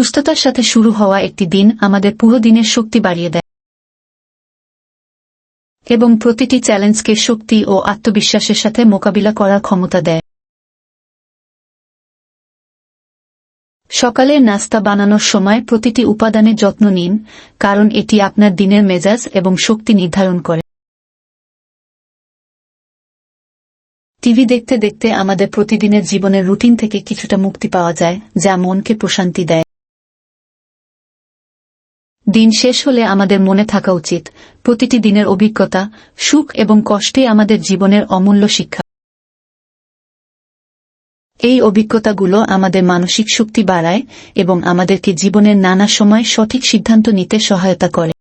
সুস্থতার সাথে শুরু হওয়া একটি দিন আমাদের পুরো দিনের শক্তি বাড়িয়ে দেয় এবং প্রতিটি চ্যালেঞ্জকে শক্তি ও আত্মবিশ্বাসের সাথে মোকাবিলা করার ক্ষমতা দেয়। সকালের নাস্তা বানানোর সময় প্রতিটি উপাদানের যত্ন নিন, কারণ এটি আপনার দিনের মেজাজ এবং শক্তি নির্ধারণ করে। টিভি দেখতে দেখতে আমাদের প্রতিদিনের জীবনের রুটিন থেকে কিছুটা মুক্তি পাওয়া যায়, যা মনকে প্রশান্তি দেয়। দিন শেষ হলে আমাদের মনে থাকা উচিত, প্রতিটি দিনের অভিজ্ঞতা, সুখ এবং কষ্টই আমাদের জীবনের অমূল্য শিক্ষা। এই অভিজ্ঞতাগুলো আমাদের মানসিক শক্তি বাড়ায় এবং আমাদেরকে জীবনের নানা সময় সঠিক সিদ্ধান্ত নিতে সহায়তা করে।